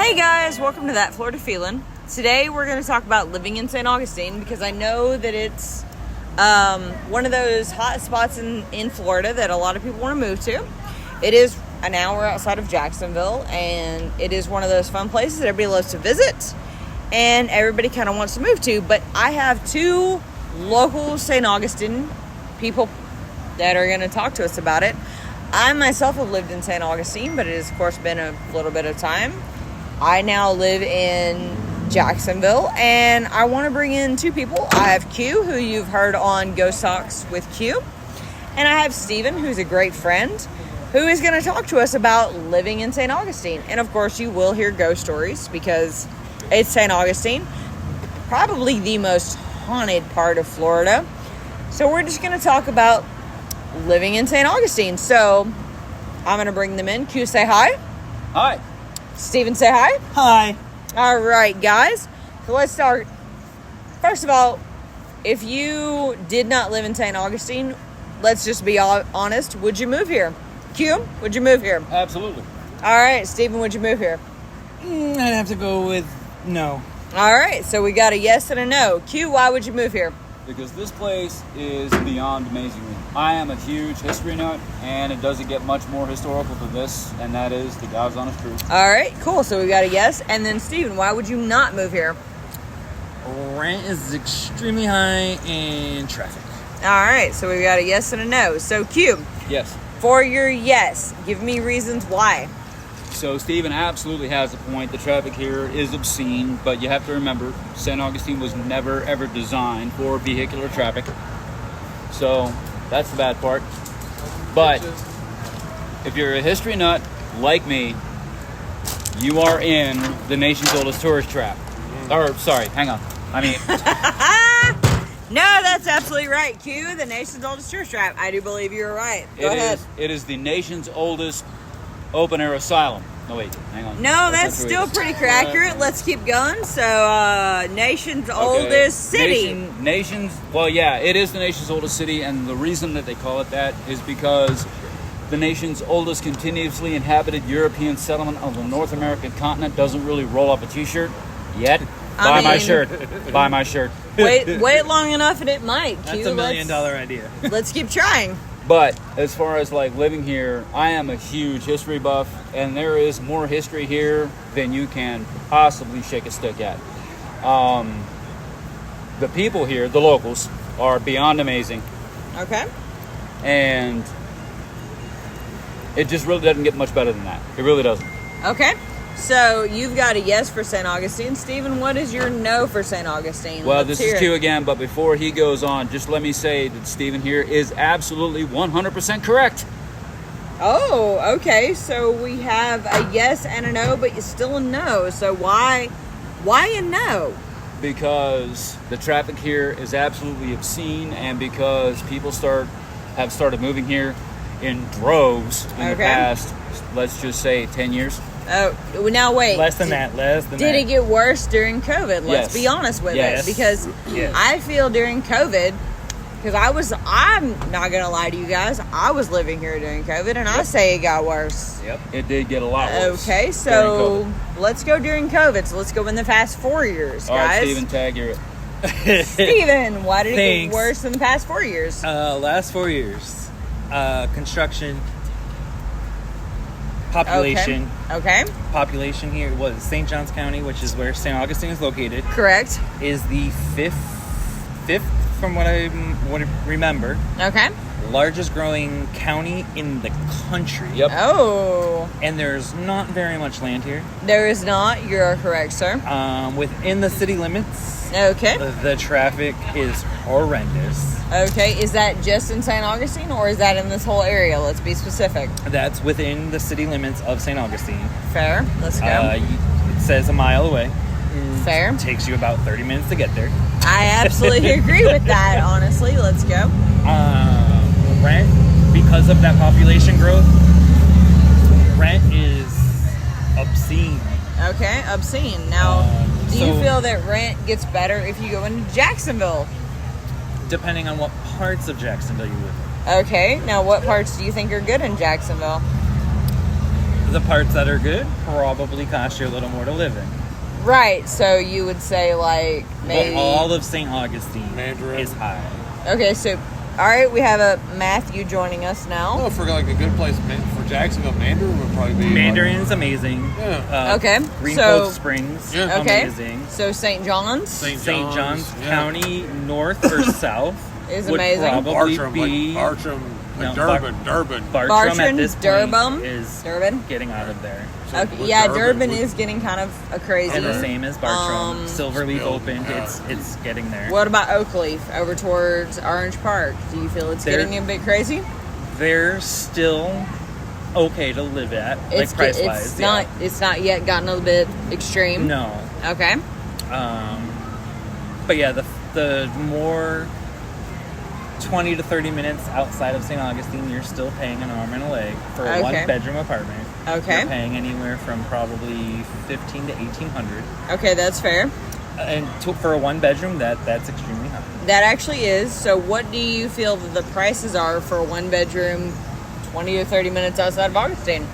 Hey guys, welcome to That Florida Feeling. Today we're going to talk about living in St. Augustine because I know that it's one of those hot spots in Florida that a lot of people want to move to. It is an hour outside of Jacksonville, and it is one of those fun places that everybody loves to visit and everybody kind of wants to move to. But I have two local St. Augustine people that are going to talk to us about it. I myself have lived in St. Augustine, but it has, of course, been a little bit of time. I now live in Jacksonville, and I want to bring in two people. I have Q, who you've heard on Ghost Talks with Q, and I have Steven, who's a great friend, who is going to talk to us about living in St. Augustine. And, of course, you will hear ghost stories because it's St. Augustine, probably the most haunted part of Florida. So we're just going to talk about living in St. Augustine. So I'm going to bring them in. Q, say hi. Hi. Steven, say hi. Hi. All right, guys. So let's start. First of all, if you did not live in St. Augustine, let's just be honest. Would you move here? Q, would you move here? Absolutely. All right, Steven, would you move here? I'd have to go with no. All right, so we got a yes and a no. Q, why would you move here? Because this place is beyond amazing. I am a huge history nut, and it doesn't get much more historical than this, and that is the God's honest truth. All right, cool. So we got a yes. And then, Steven, why would you not move here? Rent is extremely high and traffic. All right, so we got a yes and a no. So, Q, Yes. for your yes, give me reasons why. So Stephen absolutely has a point. The traffic here is obscene, but you have to remember, St. Augustine was never, ever designed for vehicular traffic. So that's the bad part. But if you're a history nut like me, you are in the nation's oldest tourist trap. Or, sorry, hang on. I mean... No, that's absolutely right. Q, the nation's oldest tourist trap. I do believe you're right. Go ahead. It is the nation's oldest open-air asylum. No, wait, hang on. No, that's still pretty accurate. Let's keep going. So, nation's oldest city. Well, yeah, it is the nation's oldest city, and the reason that they call it that is because the nation's oldest continuously inhabited European settlement on the North American continent doesn't really roll up a t-shirt yet. Buy my shirt. Buy my shirt. Wait long enough and it might. That's Q, $1 million idea. Let's keep trying. But as far as like living here, I am a huge history buff, and there is more history here than you can possibly shake a stick at. The people here, the locals, are beyond amazing. Okay. And it just really doesn't get much better than that. It really doesn't. Okay. So you've got a yes for St. Augustine. Steven, what is your no for St. Augustine? Well, this is Q again, but before he goes on, just let me say that Steven here is absolutely 100% correct. Oh, okay. So we have a yes and a no, but still a no. So why a no? Because the traffic here is absolutely obscene, and because people have started moving here in droves in the past, let's just say 10 years. Oh, now wait. Less than that. Did it get worse during COVID? Let's be honest with it. Because I feel during COVID, because I'm not going to lie to you guys, I was living here during COVID, and I say it got worse. Yep. It did get a lot worse. Okay, so let's go during COVID. So let's go in the past 4 years, guys. All right, Steven, tag, you're it. Steven, why did it get worse in the past 4 years? Last 4 years. Construction. Population. Okay. Population here was St. Johns County, which is where St. Augustine is located. Correct. Is the fifth from what I remember. Okay. Largest growing county in the country. Yep. Oh. And there's not very much land here. There is not. You're correct, sir. Within the city limits. Okay. The traffic is horrendous. Okay, is that just in St. Augustine, or is that in this whole area? Let's be specific. That's within the city limits of St. Augustine. Fair. Let's go. It says a mile away. Fair. It takes you about 30 minutes to get there. I absolutely agree with that, honestly. Let's go. Rent, because of that population growth, rent is obscene. Okay, obscene. Now, do you feel that rent gets better if you go into Jacksonville? Depending on what parts of Jacksonville you live in. Okay, now what parts do you think are good in Jacksonville? The parts that are good probably cost you a little more to live in. Right. So you would say like maybe But all of St. Augustine Mandarin. is high. Okay, so all right, we have a Matthew joining us now. No, for like a good place for Jacksonville, Mandarin would probably be. Mandarin's amazing. Yeah. Okay, Green so- Cove Springs, Yeah. Okay. amazing. So St. John's St. St. John's yeah. County, north or south, is would amazing. probably Bartram, be like Bartram, like No, Durban. Bartram Bartram, at this point Durban, is Durban. getting out of there. So Okay, would yeah, Durban Durban would- is getting kind of a crazy. And the same as Bartram. Silverleaf Still, opened. yeah. It's getting there. What about Oakleaf over towards Orange Park? Do you feel it's They're- getting a bit crazy? They're still okay to live at, It's like price it's wise. not it's not yet gotten a bit extreme. No. Okay. But yeah, the more 20 to 30 minutes outside of St. Augustine, you're still paying an arm and a leg for a Okay. one-bedroom apartment. Okay. You're paying anywhere from probably $1,500 to $1,800, Okay, that's fair. and for a one-bedroom, that's extremely high. That actually is. So, what do you feel that the prices are for a one bedroom, 20 or 30 minutes outside of Augustine?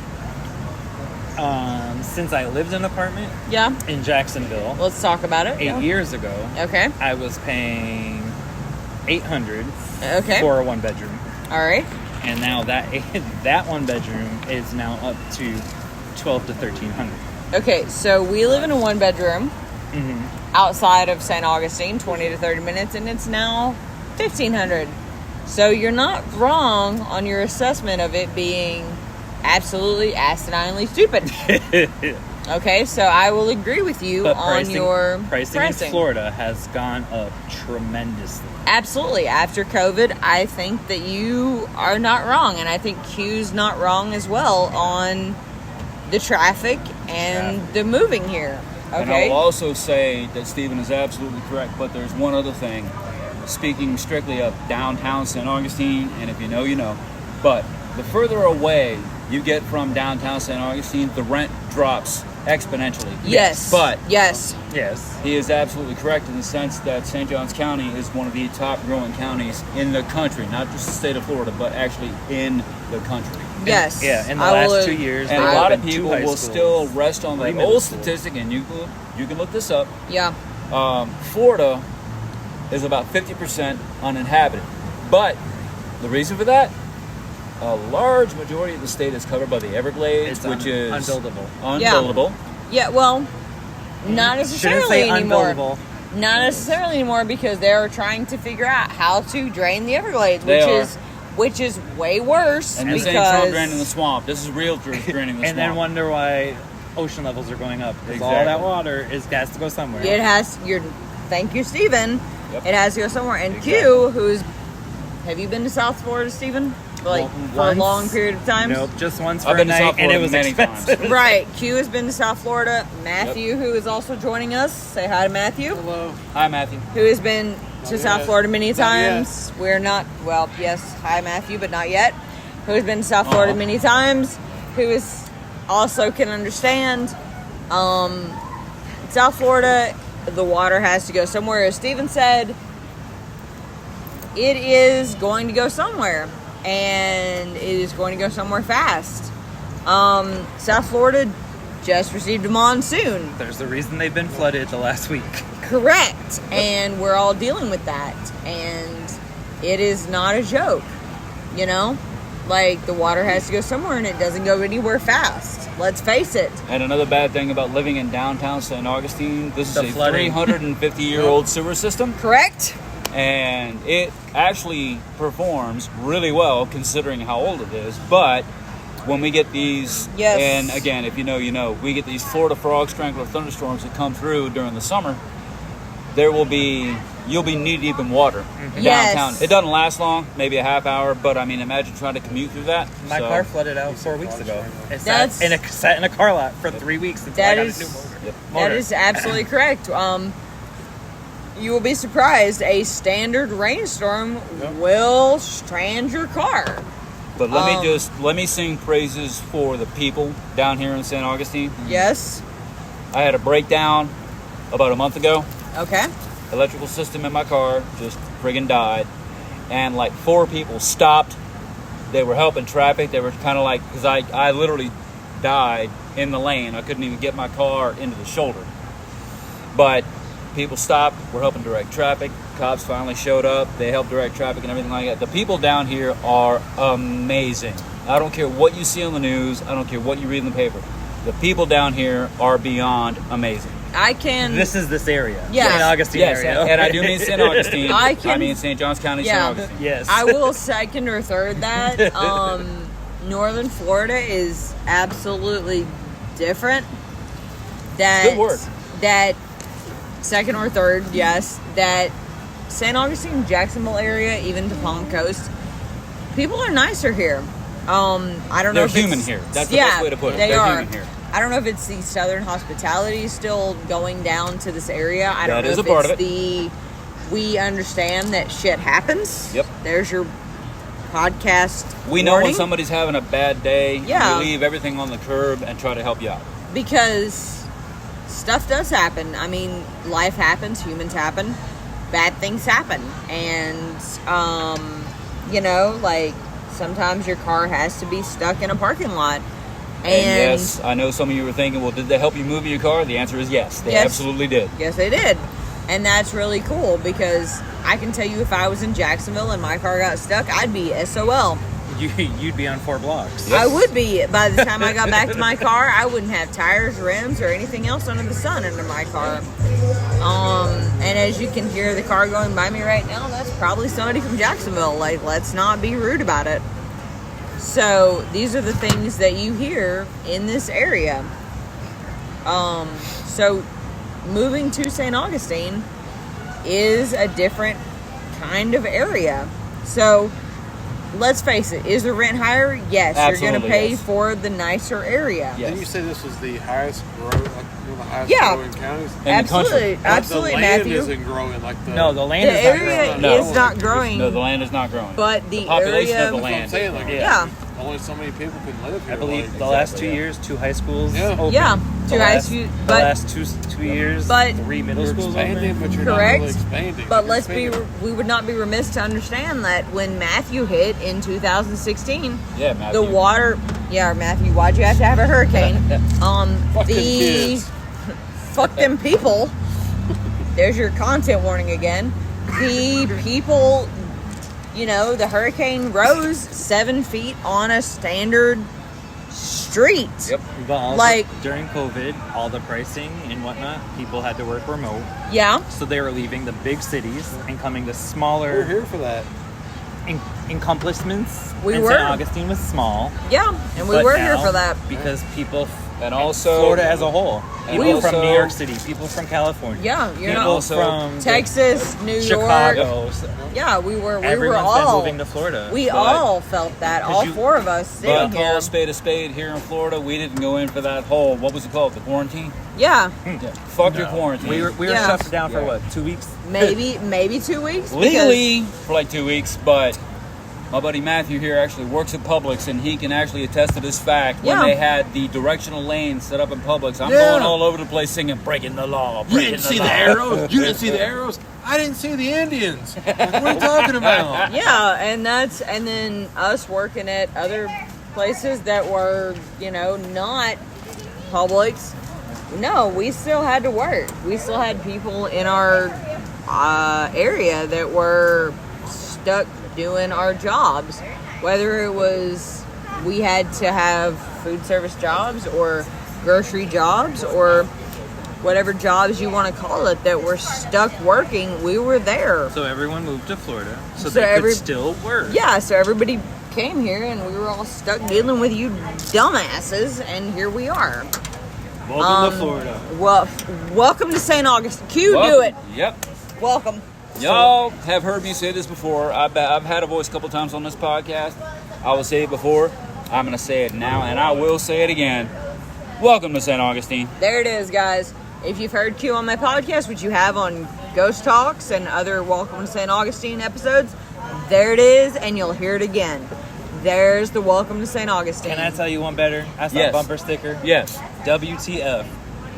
Since I lived in an apartment Yeah. in Jacksonville Let's talk about it. 8 years ago, Okay. I was paying $800 Okay. for a one-bedroom. All right. And now that that one bedroom is now up to $1,200 to $1,300. Okay, so we live in a one bedroom outside of St. Augustine, 20 to 30 minutes, and it's now 1,500. So you're not wrong on your assessment of it being absolutely asinine stupid. Okay, so I will agree with you But on your pricing in Florida has gone up tremendously. Absolutely. After COVID, I think that you are not wrong, and I think Q's not wrong as well on the traffic and the moving here. And Okay. I'll also say that Stephen is absolutely correct, but there's one other thing. Speaking strictly of downtown St. Augustine, and if you know, you know. But the further away you get from downtown St. Augustine, the rent drops exponentially. Yes. But yes. Yes. he is absolutely correct in the sense that St. Johns County is one of the top growing counties in the country, not just the state of Florida, but actually in the country. Yes. Yeah, in the I will- last 2 years, And they've a lot of opened 2 people high will schools. still rest on 3 the middle old schools. statistic, and you can look this up. Yeah. Florida is about 50% uninhabited. But the reason for that, a large majority of the state is covered by the Everglades, It's which is unbuildable. unbuildable. Yeah, well, not Shouldn't necessarily say anymore. unbuildable. Not necessarily anymore because they're trying to figure out how to drain the Everglades, They are. which is way worse And this because ain't Trump draining the swamp. This is real draining the swamp. And then wonder why ocean levels are going up. Because all Exactly. that water has to go somewhere. it has thank you, Stephen. Yep. It has to go somewhere. And Exactly. Q, have you been to South Florida, Stephen? Like Well, for once- a long period of time? Nope, just once for I've a been to night, South and it Florida was many expensive. Right. Q has been to South Florida. Matthew, who is also joining us, say hi to Matthew, Hello. Hi, Matthew. who has been to Not South yet. Florida many Not yet. times. We're not, well, yes, hi Matthew, but not yet. Who has been to South Florida many times, who is also can understand. South Florida, the water has to go somewhere. As Steven said, it is going to go somewhere. And it is going to go somewhere fast. South Florida just received a monsoon. There's the reason they've been flooded the last week. Correct. And we're all dealing with that. And it is not a joke. You know? Like, the water has to go somewhere and it doesn't go anywhere fast. Let's face it. And another bad thing about living in downtown St. Augustine, this is The a flooding. 350-year-old sewer system. Correct? And it actually performs really well considering how old it is. But when we get these, Yes. and again, if you know, you know, we get these Florida frog strangler thunderstorms that come through during the summer, you'll be knee deep in water Yes. downtown. It doesn't last long, maybe a half hour, but I mean, imagine trying to commute through that. My So, car flooded out 4 weeks ago. It That's- sat in a car lot for 3 weeks until That I got is- a new motor. That motor. is absolutely correct. You will be surprised. A standard rainstorm will strand your car. But let me sing praises for the people down here in St. Augustine. Yes? I had a breakdown about a month ago. Okay. Electrical system in my car just friggin' died, and like 4 people stopped. They were helping traffic. They were kind of like, because I literally died in the lane. I couldn't even get my car into the shoulder. But people stopped. We're helping direct traffic. Cops finally showed up. They helped direct traffic and everything like that. The people down here are amazing. I don't care what you see on the news. I don't care what you read in the paper. The people down here are beyond amazing. This is this area. Yes. St. Augustine area. And I do mean St. Augustine. I mean St. Johns County, Yeah. St. Augustine. Yes. I will second or third that. Northern Florida is absolutely different. Good word. That second or third, yes. That St. Augustine, Jacksonville area, even to Palm Coast, people are nicer here. I don't know They're if human it's, here. That's the best way to put it. They're human here. I don't know if it's the Southern hospitality still going down to this area. I don't That know is if a part it's of it. we understand that shit happens. Yep. There's your podcast. We know warning. when somebody's having a bad day. Yeah. We leave everything on the curb and try to help you out. Because stuff does happen. I mean, life happens, humans happen, bad things happen. And, like sometimes your car has to be stuck in a parking lot. And yes, I know some of you were thinking, well, did they help you move your car? The answer is yes. They absolutely did. Yes, they did. And that's really cool because I can tell you if I was in Jacksonville and my car got stuck, I'd be SOL. You'd be on 4 blocks. I would be. By the time I got back to my car, I wouldn't have tires, rims, or anything else under the sun under my car. And as you can hear the car going by me right now, that's probably somebody from Jacksonville. Like, let's not be rude about it. So these are the things that you hear in this area. So moving to St. Augustine is a different kind of area. So let's face it, is the rent higher? Yes. Absolutely, you're going to pay yes. for the nicer area. Yes. Didn't you say this was the highest growing, like one of the highest Yeah. growing counties? In the Absolutely. country. Absolutely, the land Matthew. isn't growing like the. No, the land The is not area growing. No. is not growing. No, the land is not growing. But the population area, of the That's what I'm land. saying. Like, Yeah. only so many people can live here. I believe like, the last Exactly, 2 yeah. years, 2 high schools Yeah. open. Yeah, The two high last- schools, The but- last two years, but- 3 middle you're schools expanding, open. but you're Correct. not really expanding. But You're we would not be remiss to understand that when Matthew hit in 2016, Yeah, Matthew. the water. Yeah, Matthew, why'd you have to have a hurricane? Fuck them kids. Fuck them people. There's your content warning again. The people, the hurricane rose 7 feet on a standard street. Yep. But also, Like- during COVID, all the pricing and whatnot, people had to work remote. Yeah. So they were leaving the big cities and coming to We're smaller here for that. encompassments. We and were. St. Augustine was small. Yeah, and we but were here now, for that. because people, And also Florida as a whole, And people also- from New York City, people from California, Yeah, you're people not also from Texas, New York. Chicago. So Yeah, we were everyone's all been moving to Florida. We But- all felt that. All you- 4 of us but sitting call here. a spade here in Florida. We didn't go in for that whole, what was it called? The quarantine? Yeah, Yeah. Fuck your quarantine. we were Yeah. shut down for Yeah. what, 2 weeks? maybe 2 weeks. Legally for like 2 weeks, but my buddy Matthew here actually works at Publix, and he can actually attest to this fact. When Yeah. they had the directional lanes set up in Publix, I'm Yeah. going all over the place singing "Breaking the Law." You Breaking didn't see law. the arrows. You didn't see the arrows. I didn't see the Indians. Like, what are you talking about? Yeah, and then us working at other places that were, not Publix. No, we still had to work. We still had people in our area that were stuck doing our jobs. Whether it was we had to have food service jobs or grocery jobs or whatever jobs you want to call it that were stuck working, we were there. So everyone moved to Florida, so So they could still work. Yeah, so everybody came here and we were all stuck dealing with you dumbasses, and here we are. Welcome to Florida. Well, welcome to St. Augustine. Q, Well, do it. Yep. Welcome. Y'all have heard me say this before. I've had a voice a couple times on this podcast. I will say it before. I'm going to say it now, and I will say it again. Welcome to St. Augustine. There it is, guys. If you've heard Q on my podcast, which you have on Ghost Talks and other Welcome to St. Augustine episodes, there it is, and you'll hear it again. There's the Welcome to St. Augustine. Can I tell you one better? I saw Yes. a bumper sticker. Yes. WTF.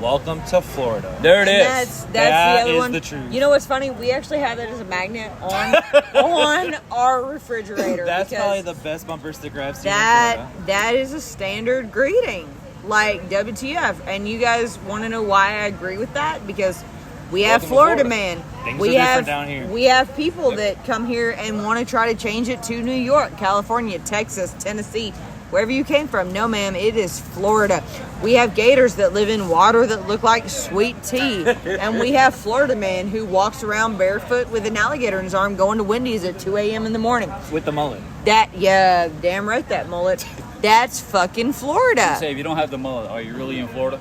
Welcome to Florida. There it And is. that's That the other is one. the truth. You know what's funny? We actually have that as a magnet on our refrigerator. That's because probably the best bumper sticker I've seen in that Florida. that is a standard greeting. like WTF. And you guys want to know why I agree with that? Because we have Welcome to Florida, Florida. man. Things We are have different down here. we have people that come here and want to try to change it to New York, California, Texas, Tennessee, wherever you came from. No, ma'am, it is Florida. We have gators that live in water that look like sweet tea. And we have Florida man who walks around barefoot with an alligator in his arm going to Wendy's at 2 a.m. in the morning. With the mullet. Yeah, damn right, that mullet. That's fucking Florida. Say, if you don't have the mullet, are you really in Florida?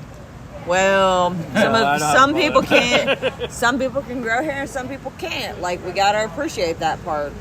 Well, I don't some have people mullet. can't. Some people can grow hair and some people can't. Like, we gotta appreciate that part,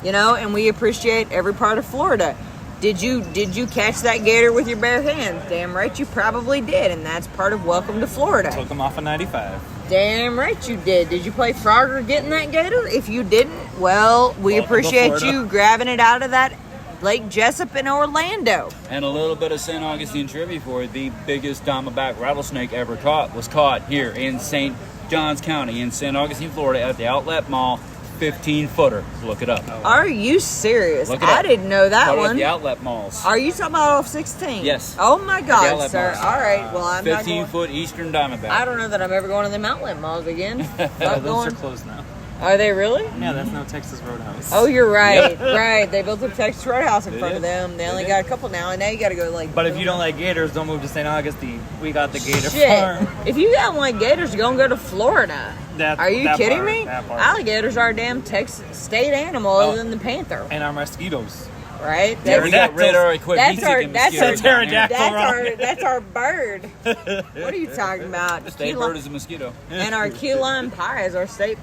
you know. And we appreciate every part of Florida. Did you catch that gator with your bare hands? Damn right, you probably did, and that's part of Welcome to Florida. Took them off of 95. Damn right you did. Did you play Frogger getting that gator? If you didn't, well, we Welcome to appreciate Florida. you grabbing it out of that Lake Jessup in Orlando. And a little bit of St. Augustine trivia for you. The biggest diamondback rattlesnake ever caught was caught here in St. Johns County in St. Augustine, Florida at the Outlet Mall. 15-footer. Look it up. Are you serious? Look it up. I didn't know that Caught it at one. the Outlet Malls. Are you talking about off 16? Yes. Oh my The God, outlet sir. malls. All right. Well, I'm not going. 15-foot Eastern diamondback. I don't know that I'm ever going to them outlet malls again. Not Those are going. closed now. Are they really? Yeah, that's no Texas Roadhouse. Oh, you're right. Right. They built a Texas Roadhouse in They front of did. them. They They only did. got a couple now, and now you got to go like. But if you don't like gators, don't move to St. Augustine. We got the gator Shit. farm. If you don't like gators, go and go to Florida. Are you that kidding part, me? that part. Alligators are a damn Texas state animal Oh. other than the panther, And our mosquitoes. right? Yeah, we got radar equipped. That's Heat our- seeking that's mosquitoes our down here. pterodactyl. That's our bird. What are you talking about? State bird is a mosquito. And our key lime pie is our state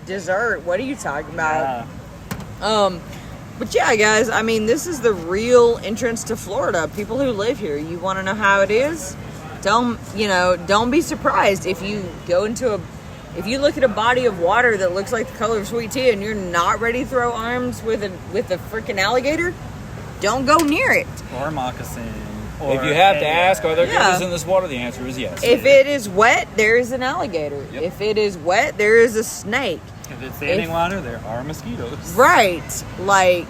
dessert. What are you talking about? Yeah. But yeah, guys, I mean, this is the real entrance to Florida. People who live here, you want to know how it is? Don't be surprised if you go if you look at a body of water that looks like the color of sweet tea and you're not ready to throw arms with a freaking alligator, don't go near it. Or moccasin. If you have to ask, are there Yeah. gators in this water? The answer is yes. If it is wet, there is an alligator. Yep. If it is wet, there is a snake. If it's standing water, there are mosquitoes. Right. Like,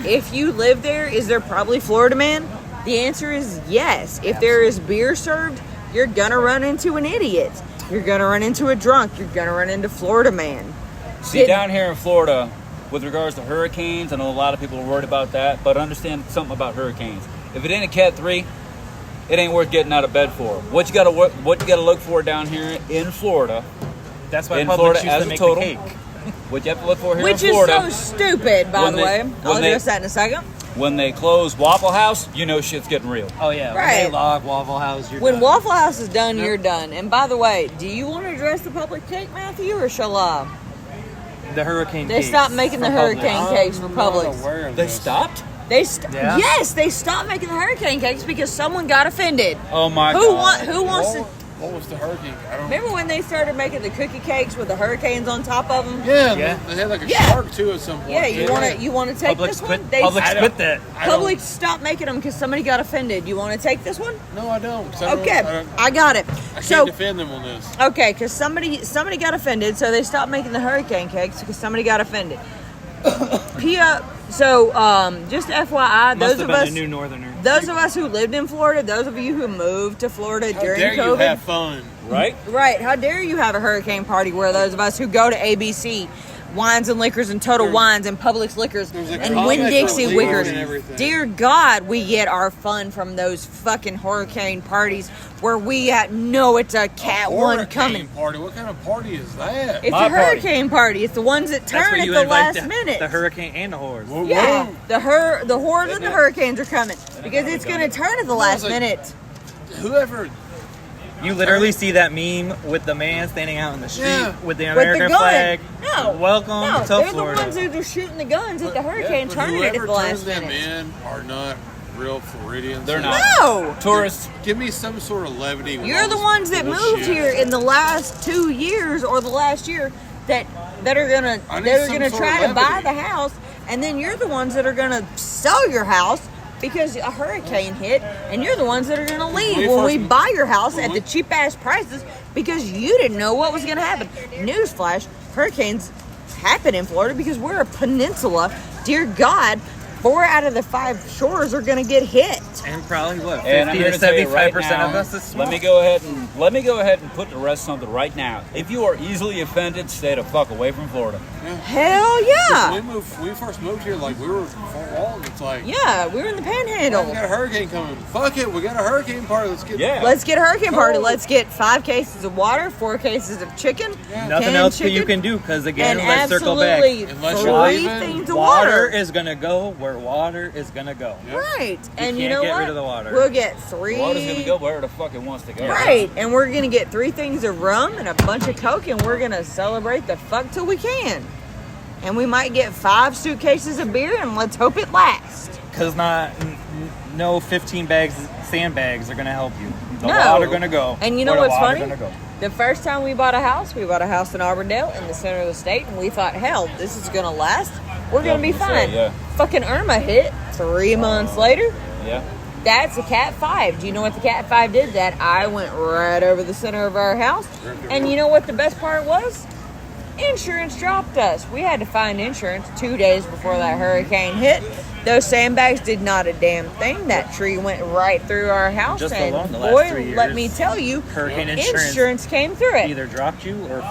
if you live there, is there probably Florida man? The answer is yes. If there is beer served, you're gonna run into an idiot. You're gonna run into a drunk. You're gonna run into Florida man. See, down here in Florida, with regards to hurricanes, I know a lot of people are worried about that, but understand something about hurricanes. If it ain't a Cat 3, it ain't worth getting out of bed for. What you gotta look for down here in Florida, That's why in Publix Florida used as to a make total, the cake. what you have to look for here Which in is Florida, so stupid, by when the they- way. when I'll they- address that in a second. when they close Waffle House, you know shit's getting real. Oh, yeah. Right. When they log Waffle House, you're When done. Waffle House is done, Yep. you're done. And by the way, do you want to address the public cake, Matthew, or shall I? The hurricane They cakes stopped making the from hurricane Publix. cakes for I'm not Publix. aware of They this. stopped? Yeah. Yes, they stopped making the hurricane cakes because someone got offended. Oh my Who god. wants to? What was the hurricane? I don't. Remember when they started making the cookie cakes with the hurricanes on top of them? Yeah, Yeah. They had like a Yeah. shark too at some point. Yeah, you want to take Publix this one? quit, They Publix I quit that. I don't- Publix stopped making them because somebody got offended. You want to take this one? No, I don't. 'cause I don't- Okay, I got it. I So can't defend them on this. okay, because somebody got offended, so they stopped making the hurricane cakes because somebody got offended. Just FYI, Must those have of been us. a new northerner. Those of us who lived in Florida, those of you who moved to Florida How during dare you COVID, have fun? Right? right? How dare you have a hurricane party where those of us who go to ABC, Wines and Liquors and Total There's- Wines and Publix Liquors there's a and comment Winn-Dixie for Wickers. and everything. Dear God, we get our fun from those fucking hurricane parties where we know it's a Cat 1 Hurricane coming. party. What kind of party is that? It's My a party. hurricane party. It's the ones that That's turn where at you the invite last minute. the hurricane and the horse. Whoa, Yeah, whoa. the hordes and the hurricanes are coming because it's going to turn at the last like- minute. Whoever. You literally see that meme with the man standing out in the street Yeah. with the With the American gun. flag. No, Welcome no, to they're Florida. the ones who are shooting the guns at the hurricane, But turning it at whoever the last turns them minute. in are not real Floridians. They're not. No, Tourists. Give me some sort of levity. with you're all the this ones that moved bullshit. here in the last 2 years or the last year that are gonna I need that are some gonna sort try of to buy levity. the house, and then you're the ones that are gonna sell your house because a hurricane hit, and you're the ones that are gonna leave we when we first- buy your house when at we- the cheap ass prices because you didn't know what was gonna happen. Newsflash: hurricanes happen in Florida because we're a peninsula. Dear God, 4 out of the 5 shores are going to get hit. And probably what, And I'm 50 here to to tell you 75% right of now, us is let me go ahead and put to rest something right now. If you are easily offended, stay the fuck away from Florida. Hell yeah. We first moved here, like we were Fort Walton. It's like, Yeah, we were in the Panhandle. we got a hurricane coming. Fuck it, we got a hurricane party. Let's get Let's get a hurricane party. Oh. Let's get 5 cases of water, 4 cases of chicken. Yeah. nothing canned else chicken, you can do because again, and let's circle back. absolutely Unless you're 3 leaving, things of Water water. is gonna go where water is gonna go. Yep. Right. And you can't know get what? rid of the water. We'll get 3. Water's gonna go where the fuck it wants to go. Right. And we're going to get 3 things of rum and a bunch of Coke, and we're going to celebrate the fuck till we can. And we might get 5 suitcases of beer, and let's hope it lasts. Because no 15 sandbags are gonna help you. The No. water gonna go. And you know where the what's water funny? gonna go. The first time we bought a house in Auburndale in the center of the state, and we thought, hell, this is going to last. We're going to be fine. Yeah. Fucking Irma hit 3 months later. Yeah. That's a Cat 5. Do you know what the Cat 5 did? That I went right over the center of our house. And you know what the best part was? Insurance dropped us. We had to find insurance 2 days before that hurricane hit. Those sandbags did not a damn thing. That tree went right through our house. Just and alone the last boy, 3 years, let me tell you, hurricane insurance came through it. either dropped you or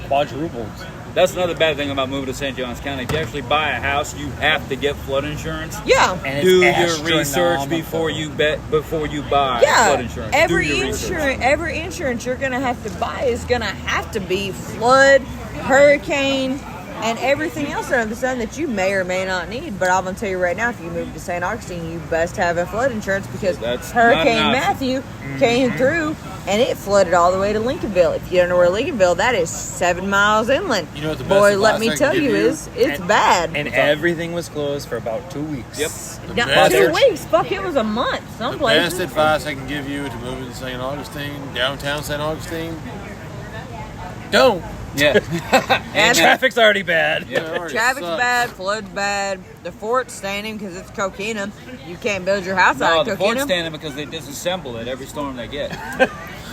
quadrupled. That's another bad thing about moving to St. Johns County. If you actually buy a house, you have to get flood insurance. Yeah. And Do it's your research astronomical. before you buy flood insurance. Every insurance you're gonna have to buy is gonna have to be flood, hurricane, and everything else under the sun that you may or may not need. But I'm gonna tell you right now, if you move to St. Augustine, you best have a flood insurance because That's Hurricane not an option. Matthew came through and it flooded all the way to Lincolnville. If you don't know where Lincolnville, that is 7 miles inland. You know what the best Boy, advice let me I can tell give you you? is it's bad. And everything was closed for about 2 weeks. Yep. Not best- 2 weeks. Fuck, it was a month. Some The places. best advice I can give you to move into St. Augustine, downtown St. Augustine, don't. Yeah. And Traffic's already bad. Yeah, it already traffic's sucks. bad, flood's bad. The fort's standing because it's coquina. You can't build your house No, out the of fort's coquina. standing because they disassemble it every storm they get.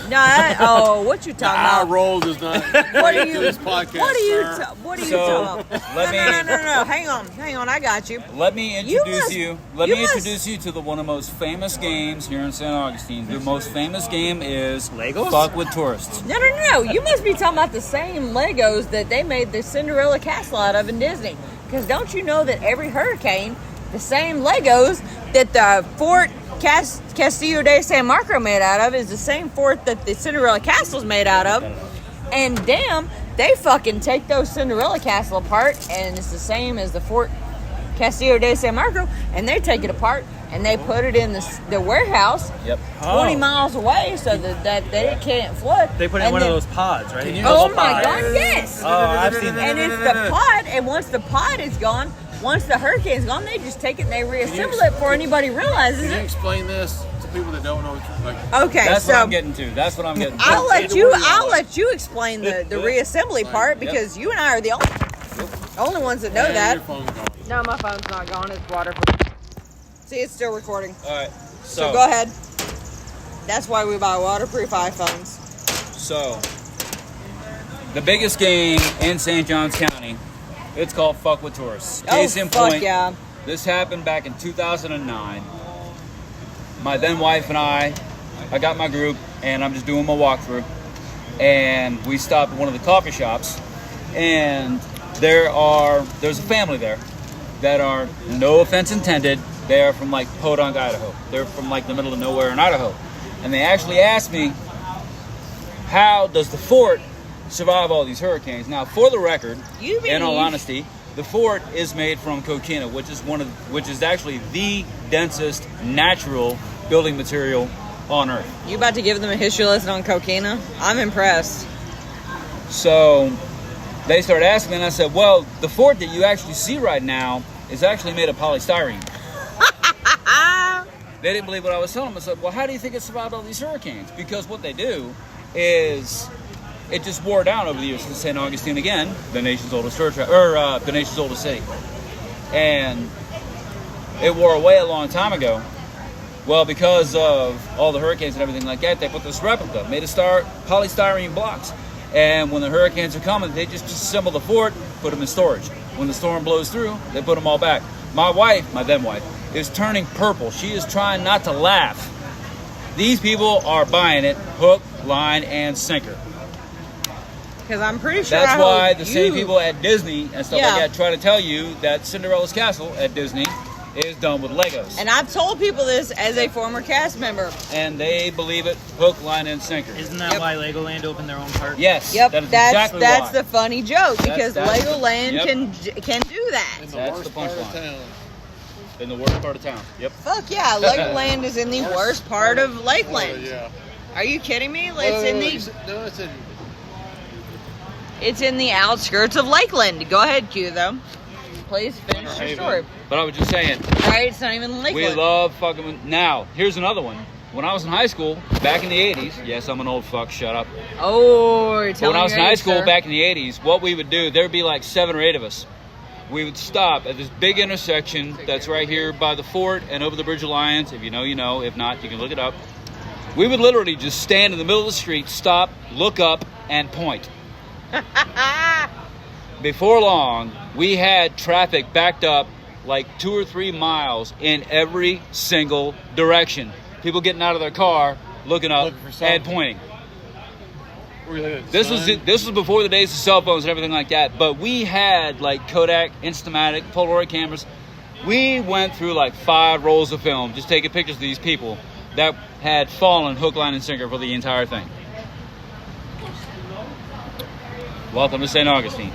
What you The talking eye about? roll does not What are relate you? to this podcast, What are you? sir. What are you So, talking about? let me- No. Hang on. I got you. Let me You introduce must- you. Introduce you to the one of the most famous games here in St. Augustine. The most famous game is Legos? Fuck with Tourists. No. You must be talking about the same Legos that they made the Cinderella castle out of in Disney. Because don't you know that every hurricane, the same Legos that the Fort Castillo de San Marco made out of is the same fort that the Cinderella castle's made out of. And damn, they fucking take those Cinderella castle apart, and it's the same as the Fort Castillo de San Marco, and they take it apart and they put it in the warehouse Yep. 20 miles away so that it can't flood. They put it in And one of then- those pods, right? Oh my God, yes! Oh, I've seen that. And it's the pod, and once the pod is gone, once the hurricane's gone, they just take it and they reassemble it before anybody realizes Can you it. explain this to people that don't know? Like, Okay, That's what so I'm getting to. That's what I'm getting to. I'll let Say the word. you explain the reassembly part because you and I are the only ones that know and that. your phone's gone. No, my phone's not gone. It's waterproof. See, it's still recording. All right. So go ahead. That's why we buy waterproof iPhones. So, the biggest game in St. Johns County, it's called Fuck with Tourists. Case in fuck point, yeah. this happened back in 2009. My then wife and I got my group, and I'm just doing my walkthrough. And we stopped at one of the coffee shops, and there's a family there that are, no offense intended, they are from like Podunk, Idaho. They're from like the middle of nowhere in Idaho. And they actually asked me, how does the fort survive all these hurricanes? Now, for the record, in all honesty, the fort is made from coquina, which is actually the densest natural building material on Earth. You about to give them a history lesson on coquina? I'm impressed. So they started asking me, and I said, well, the fort that you actually see right now is actually made of polystyrene. They didn't believe what I was telling them. I said, well, how do you think it survived all these hurricanes? Because what they do is it just wore down over the years. St. Augustine, again, the nation's oldest church, the nation's oldest city. And it wore away a long time ago. Well, because of all the hurricanes and everything like that, they put this replica, made of polystyrene blocks. And when the hurricanes are coming, they just assemble the fort, put them in storage. When the storm blows through, they put them all back. My wife, my then wife, is turning purple. She is trying not to laugh. These people are buying it hook, line, and sinker. Because I'm pretty sure That's why the same people at Disney and stuff Yeah. like that try to tell you that Cinderella's castle at Disney is done with Legos. And I've told people this as a former cast member. And they believe it hook, line, and sinker. Isn't that why Legoland opened their own park? Yes. Yep, that is that's exactly that's why. the funny joke because That's- Legoland yep. can do that. In the That's worst the part of punchline. town. In the worst part of town. Yep. Fuck yeah, Legoland is in the worst part of Lakeland. Yeah. Are you kidding me? It's in the No, it's in. it's in the outskirts of Lakeland. Go ahead, Q though. Please finish your story. But I was just saying, Right, it's not even Lakeland. we love fucking. Now, here's another one. When I was in high school, back in the 80s, yes, I'm an old fuck, shut up. Oh, you're But telling when I was your in high age, school sir. back in the 80s, what we would do, there would be like 7 or 8 of us. We would stop at this big intersection that's right here by the fort and over the Bridge of Lions. If you know, you know. If not, you can look it up. We would literally just stand in the middle of the street, stop, look up, and point. Before long, we had traffic backed up like 2 or 3 miles in every single direction. People getting out of their car, looking up, Looking for something. and pointing. Were you looking at the This was sun? this was before the days of cell phones and everything like that. But we had like Kodak, Instamatic, Polaroid cameras. We went through like 5 rolls of film just taking pictures of these people that had fallen hook, line, and sinker for the entire thing. Welcome to St. Augustine.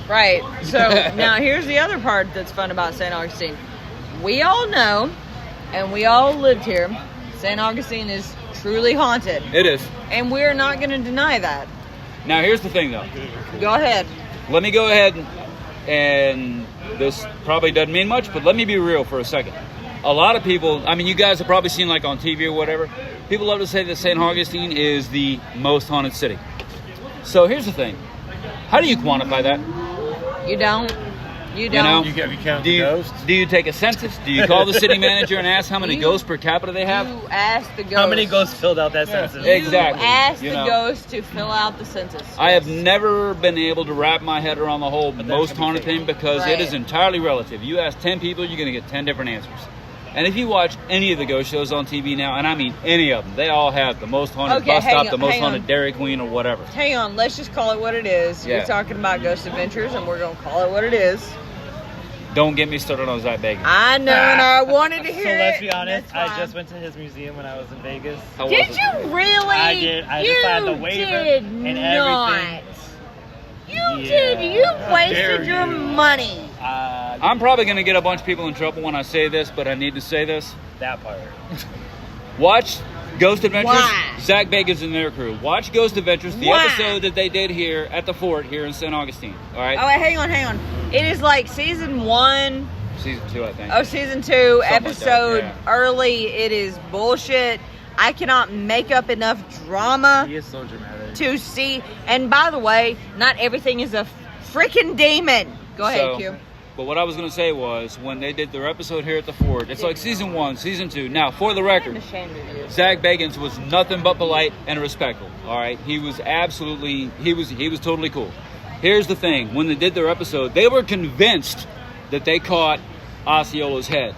Right. So now here's the other part that's fun about St. Augustine. We all know, and we all lived here, St. Augustine is truly haunted. It is. And we're not going to deny that. Now here's the thing though. Go ahead. Let me go ahead and this probably doesn't mean much, but let me be real for a second. A lot of people, I mean, you guys have probably seen like on TV or whatever, people love to say that St. Augustine is the most haunted city. So here's the thing. How do you quantify that? You don't. You You don't. know? You count Do the you, ghosts? do you take a census? Do you call the city manager and ask how many You- ghosts per capita they have? You ask the ghost. How many ghosts filled out that census? You Exactly. ask You the know. ghost to fill out the census. I have never been able to wrap my head around the whole that most can be haunted fake. thing because Right. it is entirely relative. You ask 10 people, you're going to get 10 different answers. And if you watch any of the ghost shows on TV now, and I mean any of them, they all have the most haunted Okay, bus hang stop, on, the most hang haunted on. Dairy Queen, or whatever. Hang on, let's just call it what it is. Yeah. You're talking about Ghost Adventures, and we're going to call it what it is. Don't get me started on Zach Bagans. I know, and I wanted to hear So it. let's be honest, That's I fine. just went to his museum when I was in Vegas. How Did was you it? really? I did. I just had the waiver did and not. everything. You Yeah. did. You dare wasted your you. money. I'm probably going to get a bunch of people in trouble when I say this, but I need to say this. That part. Watch Ghost Adventures. Why? Zach Bagans and their crew. Watch Ghost Adventures, the Why? episode that they did here at the fort here in St. Augustine. All right? Oh, wait, hang on. It is like season 1. Season 2, I think. Oh, season 2, Something like that, episode yeah. early. It is bullshit. I cannot make up enough drama He is so dramatic. to see. And by the way, not everything is a freaking demon. Go ahead, So, Q. But what I was going to say was, when they did their episode here at the fort, it's like season 1, season 2. Now, for the I'm record, ashamed of you. Zach Bagans was nothing but polite and respectful. All right, he was absolutely, he was totally cool. Here's the thing: when they did their episode, they were convinced that they caught Osceola's head.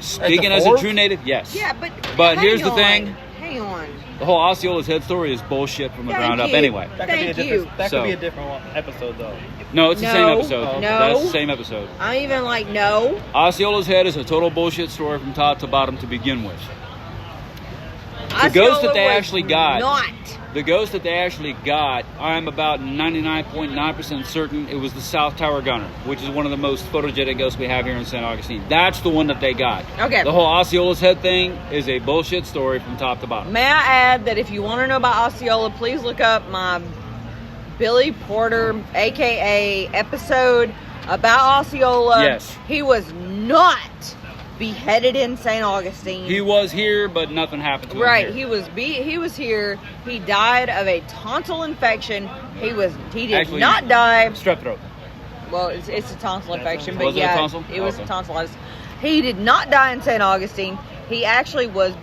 Speaking as a fort? true native, yes. Yeah, But hang here's the on. thing. Hang on. The whole Osceola's head story is bullshit from the Thank ground up. you. Anyway, That could be a Thank different. you. That So- could be a different episode though. no, it's the same No. episode. No. That's the same episode. I'm even like, no. Osceola's head is a total bullshit story from top to bottom to begin with. The ghost that they actually got- Not. The ghost that they actually got, I'm about 99.9% certain it was the South Tower Gunner, which is one of the most photogenic ghosts we have here in St. Augustine. That's the one that they got. Okay. The whole Osceola's head thing is a bullshit story from top to bottom. May I add that if you want to know about Osceola, please look up my Billy Porter, aka episode about Osceola. Yes. He was not beheaded in St. Augustine. He was here, but nothing happened to him Right, here. he was here. He died of a tonsil infection. He did Actually, not die. Strep throat. Well, it's a tonsil infection, but Was it a yeah, tonsil? it was Okay. a tonsillitis. He did not die in St. Augustine. He actually was.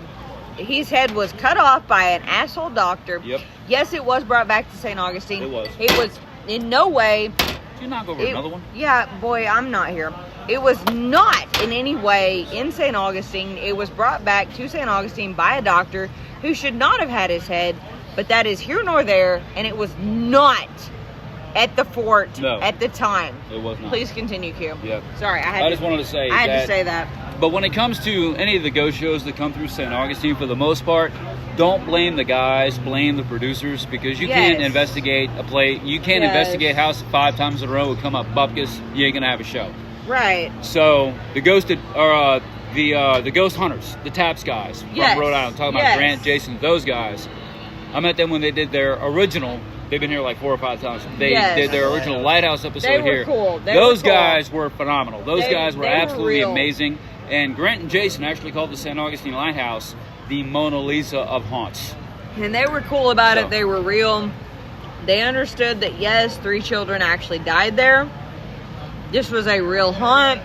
His head was cut off by an asshole doctor. Yep. Yes, it was brought back to St. Augustine. It was. It was in no way. Did you knock over it- another one? Yeah, boy, I'm not here. It was not in any way in St. Augustine. It was brought back to St. Augustine by a doctor who should not have had his head, but that is here nor there, and it was not at the fort at the time. It was not. Please continue, Q. Yep. Sorry, I just wanted to say I had to say that. But when it comes to any of the ghost shows that come through St. Augustine, for the most part, don't blame the guys, blame the producers, because you can't investigate a play. You can't investigate house 5 times in a row and come up bupkis. You ain't gonna have a show. Right. So the ghost hunters, the Taps guys from Rhode Island, talking about Grant, Jason, those guys. I met them when they did their original. They've been here like 4 or 5 times. They did their original Lighthouse episode they were here. Cool. Those guys were phenomenal. Those guys were absolutely real. amazing. And Grant and Jason actually called the St. Augustine Lighthouse the Mona Lisa of haunts. And they were cool about it. They were real. They understood that, yes, 3 children actually died there. This was a real haunt.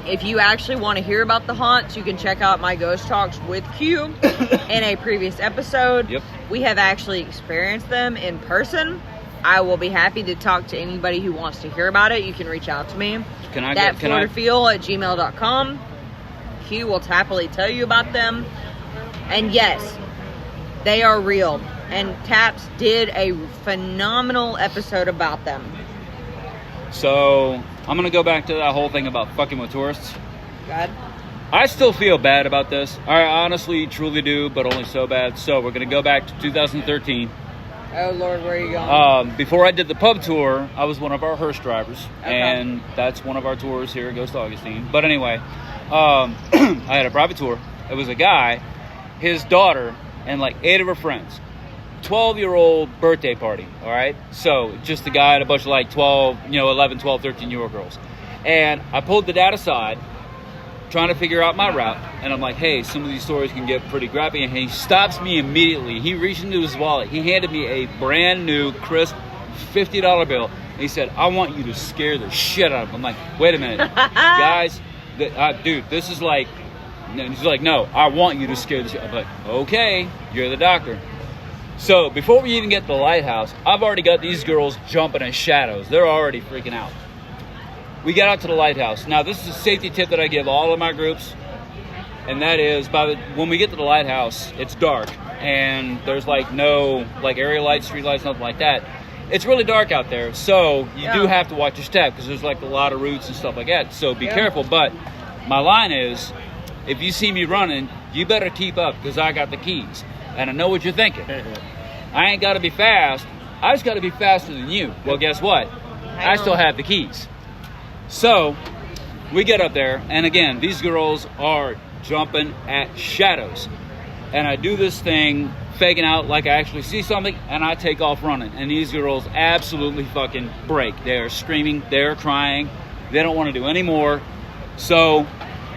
If you actually want to hear about the haunts, you can check out my Ghost Talks with Q in a previous episode. Yep. We have actually experienced them in person. I will be happy to talk to anybody who wants to hear about it. You can reach out to me. ThatFloridaFeel@gmail.com. Q will happily tell you about them. And yes, they are real. And Taps did a phenomenal episode about them. So, I'm going to go back to that whole thing about fucking with tourists. God. I still feel bad about this. I honestly, truly do, but only so bad. So, we're going to go back to 2013. Oh, Lord, where are you going? Before I did the pub tour, I was one of our hearse drivers. Okay. And that's one of our tours here at Ghost Augustine. But anyway, I had a private tour. It was a guy, his daughter, and like 8 of her friends. 12-year-old birthday party, all right? So, just a guy and a bunch of like 11, 12, 13-year-old girls. And I pulled the dad aside, trying to figure out my route. And I'm like, hey, some of these stories can get pretty graphic. And he stops me immediately. He reached into his wallet. He handed me a brand new, crisp $50 bill. And he said, I want you to scare the shit out of him. I'm like, wait a minute. Guys, dude, this is like... And he's like, no, I want you to scare the shit. I'm like, okay, you're the doctor. So, before we even get to the lighthouse, I've already got these girls jumping in shadows. They're already freaking out. We got out to the lighthouse. Now, this is a safety tip that I give all of my groups. And that is, when we get to the lighthouse, it's dark. And there's like no area lights, street lights, nothing like that. It's really dark out there. So, you do have to watch your step because there's like a lot of roots and stuff like that. So, be careful. But my line is, if you see me running, you better keep up because I got the keys. And I know what you're thinking. I ain't got to be fast. I just got to be faster than you. Well, guess what? I still have the keys. So, we get up there. And again, these girls are jumping at shadows. And I do this thing, faking out like I actually see something. And I take off running. And these girls absolutely fucking break. They're screaming. They're crying. They don't want to do any more. So,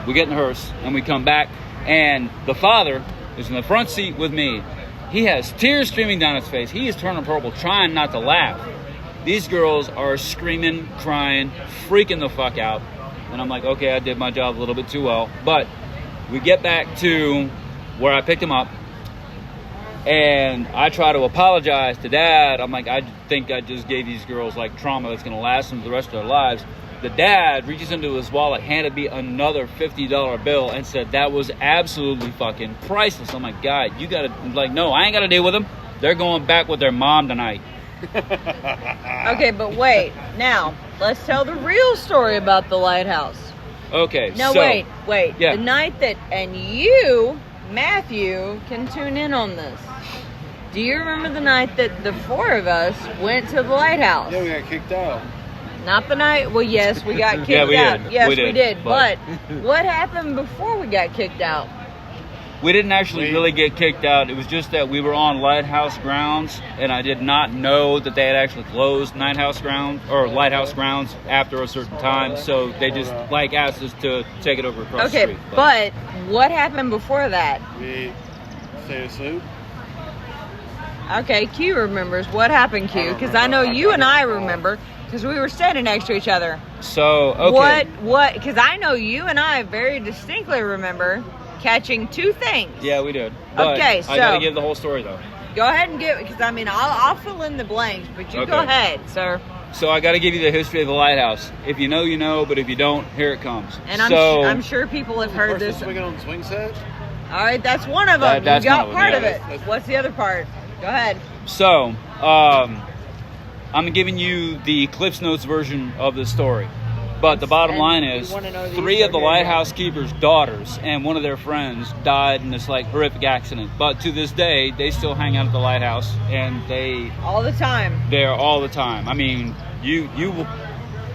we get in the hearse. And we come back. And the father is in the front seat with me. He has tears streaming down his face. He is turning purple, trying not to laugh. These girls are screaming, crying, freaking the fuck out. And I'm like, okay, I did my job a little bit too well. But we get back to where I picked him up. And I try to apologize to Dad. I'm like, I think I just gave these girls like trauma that's going to last them for the rest of their lives. The dad reaches into his wallet, handed me another $50 bill, and said that was absolutely fucking priceless. I'm like, God, you gotta, like, no, I ain't gotta deal with them. They're going back with their mom tonight. Okay, but wait. Now, let's tell the real story about the lighthouse. Okay, no, so... wait. Yeah. The night that, and you, Matthew, can tune in on this. Do you remember the night that the 4 of us went to the lighthouse? Yeah, we got kicked out. Not the night. Well, yes, we got kicked out. Yes, we did. But what happened before we got kicked out? We didn't actually really get kicked out. It was just that we were on lighthouse grounds, and I did not know that they had actually closed lighthouse grounds after a certain time. So they just asked us to take it over across the street. Okay, but what happened before that? We stayed asleep. Okay, Q remembers. What happened, Q? Because I know you and I remember. Because we were standing next to each other. So, okay. What? Because I know you and I very distinctly remember catching 2 things. Yeah, we did. But okay, so... I gotta give the whole story, though. Go ahead and give it, because, I mean, I'll fill in the blanks, but you go ahead, sir. So I got to give you the history of the lighthouse. If you know, you know, but if you don't, here it comes. And I'm sure people have heard this. Swinging on the swing set? All right, that's one of them. That's you got one of them, part yeah. of it. What's the other part? Go ahead. So, I'm giving you the Cliff's Notes version of the story. But the bottom And line you is, wanna know the 3 of the story, lighthouse keeper's daughters and one of their friends died in this like horrific accident. But to this day, they still hang out at the lighthouse, and All the time. they're all the time. I mean, you will.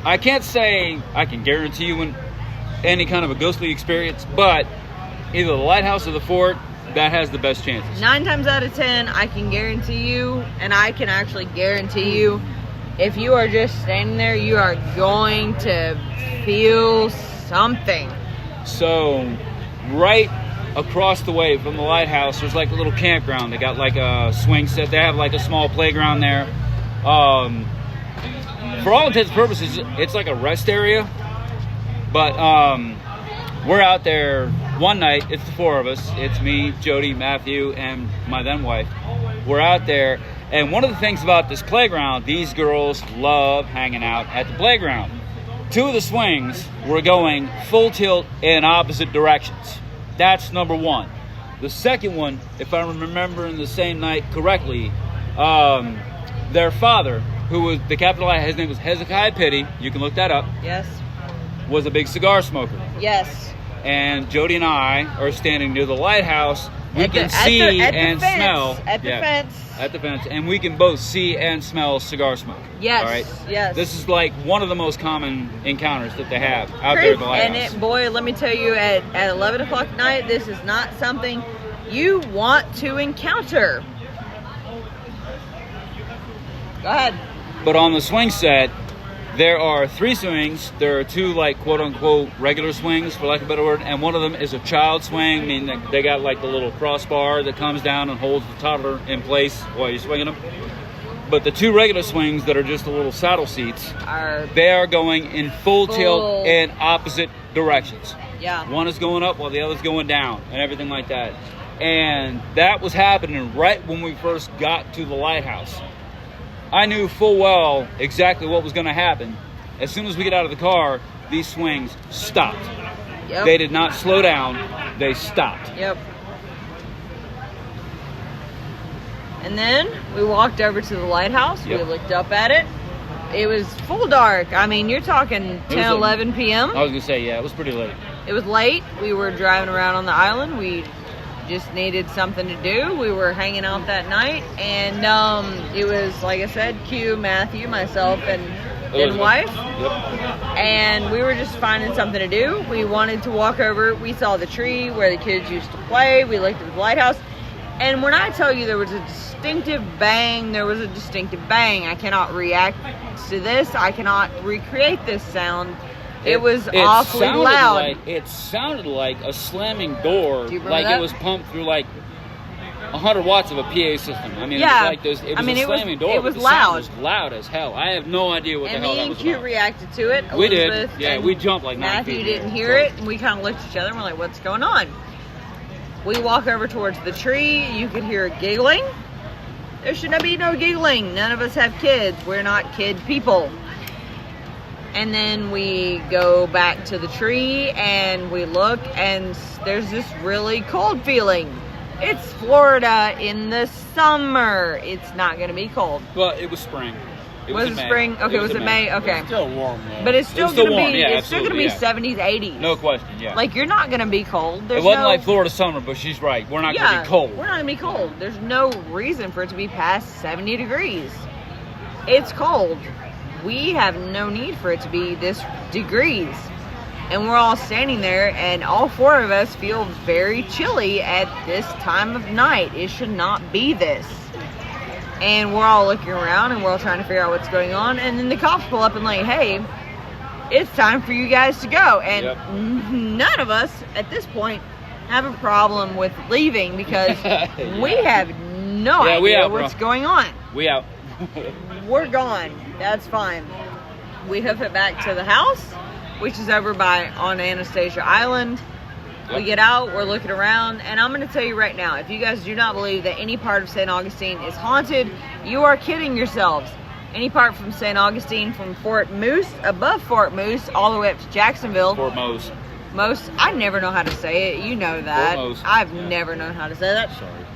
I can't say I can guarantee you any kind of a ghostly experience, but either the lighthouse or the fort, that has the best chances. 9 times out of 10, I can guarantee you, and I can actually guarantee you, if you are just standing there, you are going to feel something. So, right across the way from the lighthouse, there's like a little campground. They got like a swing set. They have like a small playground there. For all intents and purposes, it's like a rest area. But we're out there one night. It's the 4 of us. It's me, Jody, Matthew, and my then wife. We're out there. And one of the things about this playground, these girls love hanging out at the playground. 2 of the swings were going full tilt in opposite directions. That's number 1. The second one, if I'm remembering the same night correctly, their father, who was the captain, his name was Hezekiah Pitty, you can look that up, Yes. was a big cigar smoker. Yes. And Jody and I are standing near the lighthouse. We At the- can at see the- at the and fence. smell. At the fence. At the fence. And we can both see and smell cigar smoke. Yes. All right? Yes. This is like one of the most common encounters that they have out there at the lighthouse. And boy, let me tell you, at 11 o'clock at night, this is not something you want to encounter. Go ahead. But on the swing set, there are 3 swings. There are 2 like quote unquote regular swings, for lack of a better word, and one of them is a child swing, meaning that they got like the little crossbar that comes down and holds the toddler in place while you're swinging them. But the 2 regular swings that are just the little saddle seats, they are going in full tilt in opposite directions. Yeah. One is going up while the other's going down and everything like that. And that was happening right when we first got to the lighthouse. I knew full well exactly what was going to happen. As soon as we get out of the car, these swings stopped. Yep. They did not slow down. They stopped. Yep. And then we walked over to the lighthouse. Yep. We looked up at it. It was full dark. I mean, you're talking 10, 11 p.m. I was going to say, yeah, it was pretty late. It was late. We were driving around on the island. We just needed something to do. We were hanging out that night, and it was, like I said, Q, Matthew, myself, and then wife. Yep. And we were just finding something to do. We wanted to walk over. We saw the tree where the kids used to play. We looked at the lighthouse. And when I tell you there was a distinctive bang, there was a distinctive bang. I cannot react to this. I cannot recreate this sound. It was awfully loud. It sounded like a slamming door, Do you remember like that? it was pumped through like 100 watts of a PA system. I mean, Yeah. it was like this. It was I mean, a it was- slamming door. it but was the sound loud. was loud as hell. I have no idea what And the hell me that and was Q about. reacted to it. We did. Elizabeth Yeah, and we jumped like 9 Matthew feet. didn't hear So- it, and we kind of looked at each other and we're like, what's going on? We walk over towards the tree. You could hear giggling. There should not be no giggling. None of us have kids. We're not kid people. And then we go back to the tree and we look, and there's this really cold feeling. It's Florida in the summer. It's not going to be cold. Well, it was spring. It Was in it May. spring? Okay, was it in May? Okay. It's still warm though. But it's still still going to warm, be yeah, it's still going to be absolutely, 70s, 80s. No question, yeah. Like, you're not going to be cold. There's it wasn't no, like Florida summer, but she's right. We're not going to be cold. We're not going to be cold. There's no reason for it to be past 70 degrees. It's cold. We have no need for it to be this degrees. And we're all standing there, and all 4 of us feel very chilly at this time of night. It should not be this. And we're all looking around, and we're all trying to figure out what's going on. And then the cops pull up and like, hey, it's time for you guys to go. And Yep. none of us at this point have a problem with leaving because Yeah. we have no Yeah, we idea out, bro. what's going on. We out. We're gone. That's fine. We hoof it back to the house, which is over on Anastasia Island. We Yep. get out, we're looking around, and I'm going to tell you right now, if you guys do not believe that any part of St. Augustine is haunted, you are kidding yourselves. Any part from St. Augustine, from Fort Moose, above Fort Moose, all the way up to Jacksonville. Fort Mose. Most, I never know how to say it. You know that. Fort Mose. I've Yeah. never known how to say that.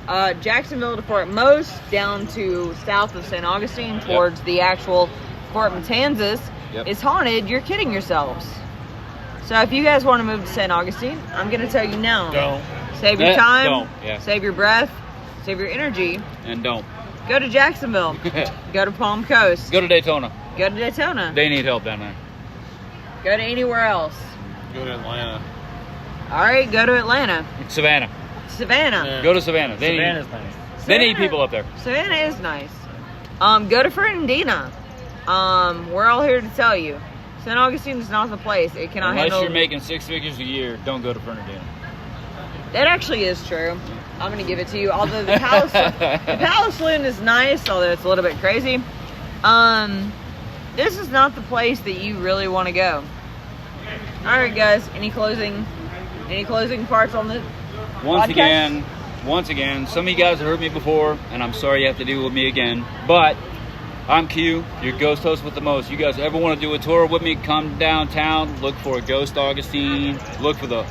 Sorry. Jacksonville to Fort Mose, down to south of St. Augustine, towards the actual Fort Matanzas, Yep. is haunted. You're kidding yourselves. So if you guys want to move to St. Augustine, I'm going to tell you now. Don't. Save your time. Don't. Yeah. Save your breath. Save your energy. And don't. Go to Jacksonville. Go to Palm Coast. Go to Daytona. Go to Daytona. They need help down there. Go to anywhere else. Go to Atlanta. All right, go to Atlanta. Savannah. Savannah. Yeah. Go to Savannah. Savannah's nice. They need Savannah- people up there. Savannah is nice. Go to Fernandina. We're all here to tell you. St. Augustine is not the place. It cannot Unless handle. you're making 6 figures a year, don't go to Fernandina. That actually is true. I'm gonna give it to you. Although the Palace Saloon is nice, although it's a little bit crazy. This is not the place that you really want to go. All right, guys. Any closing parts on the podcast? Once again, some of you guys have heard me before, and I'm sorry you have to deal with me again. But I'm Q, your ghost host with the most. You guys ever want to do a tour with me? Come downtown, look for a Ghost Augustine, look for the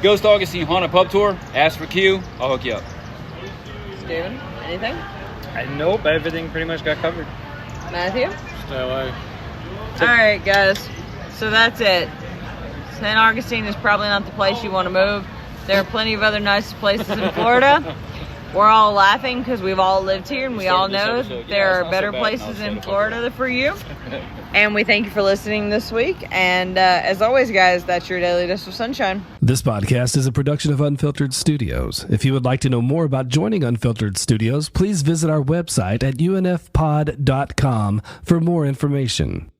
Ghost Augustine Haunted Pub Tour. Ask for Q, I'll hook you up. Steven, anything? Nope, everything pretty much got covered. Matthew? Stay away. All right, guys. So that's it. St. Augustine is probably not the place you want to move. There are plenty of other nice places in Florida. We're all laughing because we've all lived here and we all know there are better places in Florida for you. And we thank you for listening this week. And as always, guys, that's your daily dose of sunshine. This podcast is a production of Unfiltered Studios. If you would like to know more about joining Unfiltered Studios, please visit our website at unfpod.com for more information.